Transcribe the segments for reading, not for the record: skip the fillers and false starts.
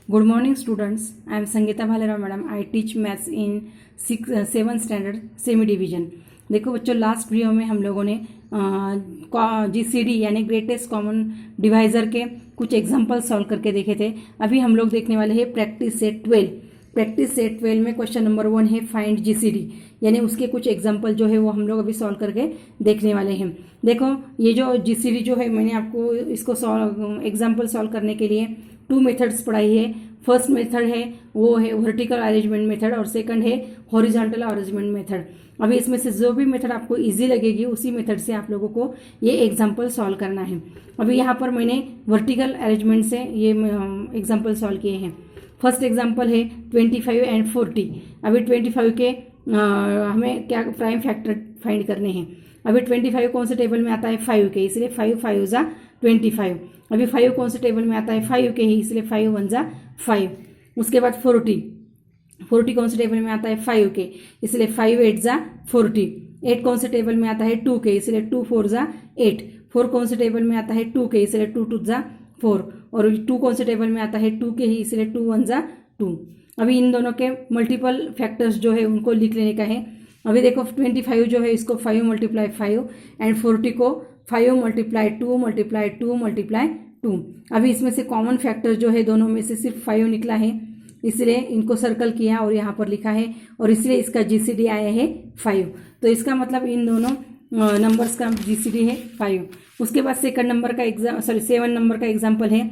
Good morning, students. I am Sangeeta Bhalera madam. I teach maths in 7th standard semi division. देखो बच्चों, last video में हम लोगों ने GCD यानी ग्रेटेस्ट कॉमन डिवाइजर के कुछ एग्जाम्पल सॉल्व करके देखे थे। अभी हम लोग देखने वाले हैं प्रैक्टिस सेट 12। प्रैक्टिस सेट 12 में क्वेश्चन नंबर 1 है फाइंड GCD, यानी उसके कुछ एग्जाम्पल जो है वो हम लोग अभी सॉल्व करके देखने वाले हैं। देखो ये जो GCD जो है, मैंने आपको इसको एग्जाम्पल सॉल्व करने के लिए 2 मेथड्स पढ़ाई है। फर्स्ट मेथड है वो है वर्टिकल अरेंजमेंट मेथड और सेकंड है हॉरिजॉन्टल अरेंजमेंट मेथड। अभी इसमें से जो भी मेथड आपको इजी लगेगी उसी मेथड से आप लोगों को ये एग्जाम्पल सॉल्व करना है। अभी यहाँ पर मैंने वर्टिकल अरेंजमेंट से ये एग्जाम्पल सॉल्व किए हैं। फर्स्ट एग्जाम्पल है 25 एंड 40। अभी 25 के हमें क्या प्राइम फैक्टर फाइंड करने हैं। अभी 25 कौन से टेबल में आता है 5 के, इसलिए 5 5 जा 25। अभी 5 कौन से टेबल में आता है 5 के ही, इसलिए 5 1 जा 5। उसके बाद 40 कौन से टेबल में आता है 5 के, इसलिए 5 8 जा 40। 8 कौन से टेबल में आता है 2 के, इसलिए 2 4 जा 8। 4 कौन से टेबल में आता है 2 के, इसलिए 2 2 जा 4। और 2 कौन से टेबल में आता है 2 के ही, इसलिए 2 1 जा 2। अभी इन दोनों के मल्टीपल फैक्टर्स जो है उनको लिख लेने का है। अभी देखो 25 जो है इसको 5 × 5 एंड 40 को 5 × 2 × 2 × 2। अभी इसमें से कॉमन फैक्टर जो है दोनों में से सिर्फ 5 निकला है, इसलिए इनको सर्कल किया और यहाँ पर लिखा है, और इसलिए इसका GCD आया है 5। तो इसका मतलब इन दोनों नंबर्स का GCD है 5। उसके बाद सेकंड नंबर का 7 नंबर का एग्जाम्पल है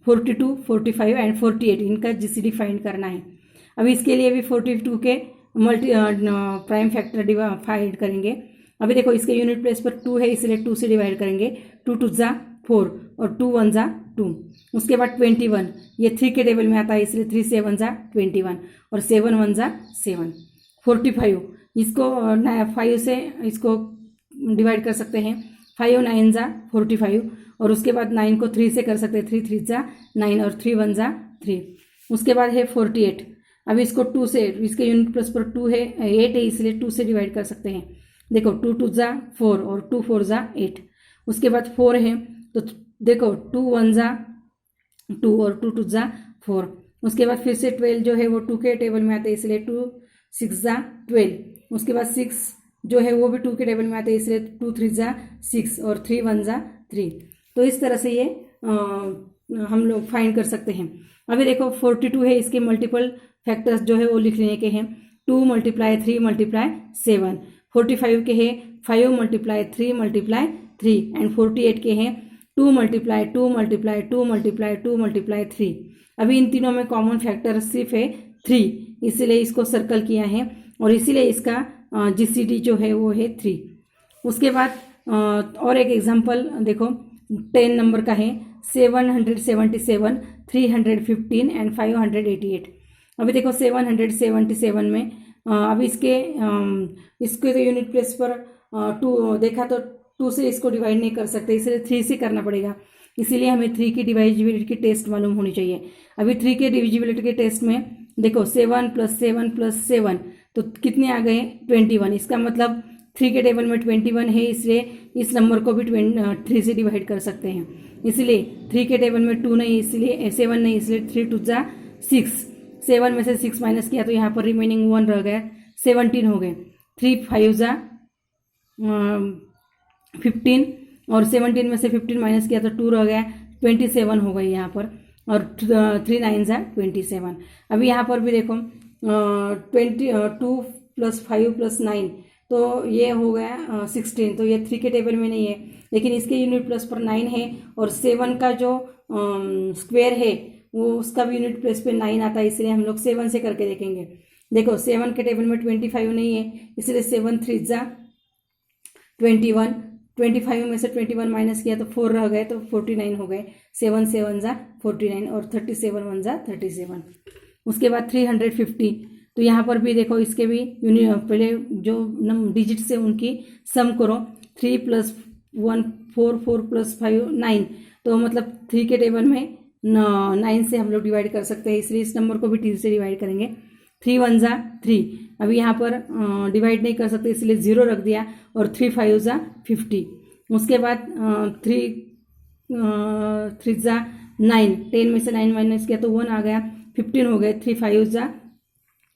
42 45 एंड 48। इनका GCD फाइंड करना है। अभी इसके लिए भी 42 के प्राइम फैक्टर फाइंड करेंगे। अभी देखो इसके यूनिट प्लेस पर 2 है, इसलिए 2 से डिवाइड करेंगे। 2 2 जा 4 और 2 1 जा 2। उसके बाद 21, ये 3 के टेबल में आता है, इसलिए 3 7 जा 21 और 7 1 जा 7। 45 इसको 5 से इसको डिवाइड कर सकते हैं। 5 9 जा 45 और उसके बाद 9 को 3 से कर सकते हैं। 3 3 जा 9 और 3 1 जा 3। उसके बाद है 48। अभी इसको 2 से, इसके यूनिट प्लस पर 2 है 8 है, इसलिए 2 से डिवाइड कर सकते हैं। देखो 2 2 जा 4 और 2 4 जा 8। उसके बाद 4 है तो देखो 2 1 जा 2 और 2 2 जा 4। उसके बाद फिर से 12 जो है वो 2 के टेबल में आता है, इसलिए 2 6 जा 12। उसके बाद 6 जो है वो भी 2 के टेबल में आता है, इसलिए 2 3 जा 6 और 3 1 जा 3। तो इस तरह से ये हम लोग फाइंड कर सकते हैं। अभी देखो 42 है, इसके मल्टीपल फैक्टर्स जो है वो लिख लेने के हैं। 2 × 3 × 7। 45 के हैं 5 × 3 × 3 एंड 48 के हैं 2 × 2 × 2 × 2 × 3। अभी इन तीनों में कॉमन फैक्टर सिर्फ है 3, इसीलिए इसको सर्कल किया है और इसीलिए इसका GCD जो है वो है 3। उसके बाद और एक एग्जांपल देखो 10 नंबर का है 777 315 एंड 588। अभी देखो 777 में अभी इसके तो यूनिट प्लेस पर 2 देखा तो 2 से इसको डिवाइड नहीं कर सकते, इसलिए 3 से करना पड़ेगा। इसीलिए हमें 3 की डिविजिबिलिटी की टेस्ट मालूम होनी चाहिए। अभी 3 के डिविजिबिलिटी के टेस्ट में देखो 7 + 7 + 7 तो कितने आ गए 21। इसका मतलब 3 के टेबल में 21 है, इसलिए इस नंबर को भी 3 से डिवाइड कर सकते हैं। इसलिए 3 के टेबल में 2 नहीं, इसलिए 7 नहीं, इसलिए 3 2 जा 6। 7 में से 6 माइनस किया तो यहाँ पर रिमेनिंग 1 रह गया, 17 हो गए। 3 5 जा 15 और 17 में से 15 माइनस किया तो 2 रह गया, 27 हो गई यहाँ पर। और 3 9 जा 27। अभी यहाँ पर भी देखो 22 + 5 + 9 तो ये हो गया 16। तो ये 3 के टेबल में नहीं है, लेकिन इसके यूनिट प्लस पर 9 है और 7 का जो स्क्वायर है वो उसका भी यूनिट प्लेस पे 9 आता है, इसलिए हम लोग 7 से करके देखेंगे। देखो 7 के टेबल में 25 नहीं है, इसलिए 7 3 जा 21। 25 में से 21 माइनस किया तो 4 रह गए, तो 49 हो गए। 7 7 जा 49 और 37 1 जा 37। उसके बाद 350 तो यहाँ पर भी देखो इसके भी पहले जो डिजिट से उनकी सम करो। 3 + 1 4 4 + 5 9 तो मतलब 3 के टेबल में 9 से हम लोग डिवाइड कर सकते हैं, इसलिए इस नंबर को भी 3 से डिवाइड करेंगे। 3 1 जा 3। अभी यहाँ पर डिवाइड नहीं कर सकते, इसलिए 0 रख दिया और 3 5 जा 50। उसके बाद 3 3 जा 9। 10 में से 9 माइनस किया तो 1 आ गया। 15 हो गए, 3 5 जा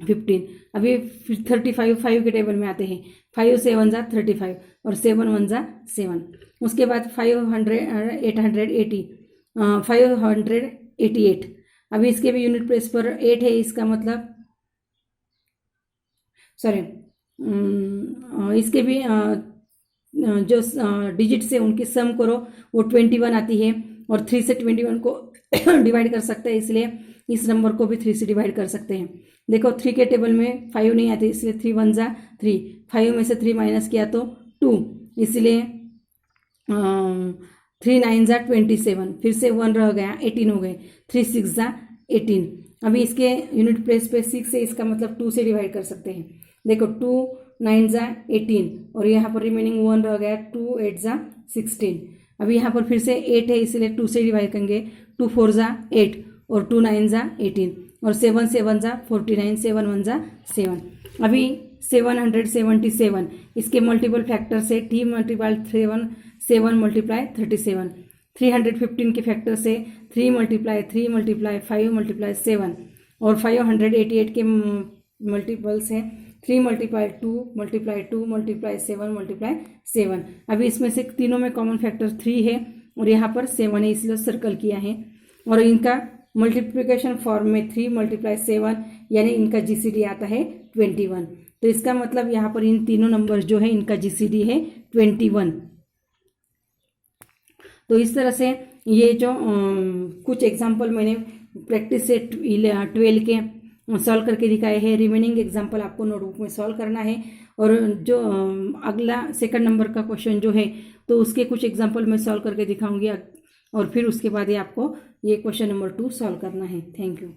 15। अभी फिर 35 5 के टेबल में आते हैं, 5 7 जा 35 और 7 1 जा 7। उसके बाद 588। अभी इसके भी यूनिट प्लेस पर 8 है, इसका मतलब सॉरी, इसके भी जो डिजिट से उनकी सम करो वो 21 आती है, और 3 से 21 को डिवाइड कर सकते हैं, इसलिए इस नंबर को भी 3 से डिवाइड कर सकते हैं। देखो 3 के टेबल में 5 नहीं आती, इसलिए 3 1 जा 3, 5 में से 3 माइनस किया तो 2, इसलिए 3 9 जा 27, फिर से 1 रह गया 18 हो गए, 3 6 जा 18। अभी इसके यूनिट प्लेस पे 6 है, इसका मतलब 2 से डिवाइड कर सकते हैं। देखो 2 9 जा 18 और यहाँ पर रिमेनिंग 1 रह गया, 2 8 जा 16। अभी यहाँ पर फिर से 8 है, इसलिए 2 से डिवाइड करेंगे, 2 4 जा 8 और 2 9 जा 18 और 7 7 जा 49, 7 1 जा 7। अभी 777, इसके मल्टीपल फैक्टर से t मल्टीप्लाई 7 मल्टीप्लाई 37। 315 के फैक्टर से 3 मल्टीप्लाई 3 मल्टीप्लाई 5 मल्टीप्लाई 7 और 588 के मल्टीपल से 3 मल्टीप्लाई 2 मल्टीप्लाई 2 मल्टीप्लाई 7 मल्टीप्लाई 7। अभी इसमें से तीनों में कॉमन फैक्टर 3 है और यहाँ पर 7 है, इसलिए सर्कल किया है। और इनका मल्टीप्लिकेशन फॉर्म में 3 मल्टीप्लाई 7 यानी इनका जीसीडी आता है 21। तो इसका मतलब यहाँ पर इन तीनों नंबर जो है इनका जीसीडी है 21। तो इस तरह से ये जो कुछ एग्जाम्पल मैंने प्रैक्टिस से 12 के सॉल्व करके दिखाए हैं। रिमेनिंग एग्जाम्पल आपको नोटबुक में सॉल्व करना है, और जो अगला सेकंड नंबर का क्वेश्चन जो है तो उसके कुछ एग्जाम्पल मैं सॉल्व करके दिखाऊंगी, और फिर उसके बाद ये आपको ये क्वेश्चन नंबर 2 सॉल्व करना है। Thank you.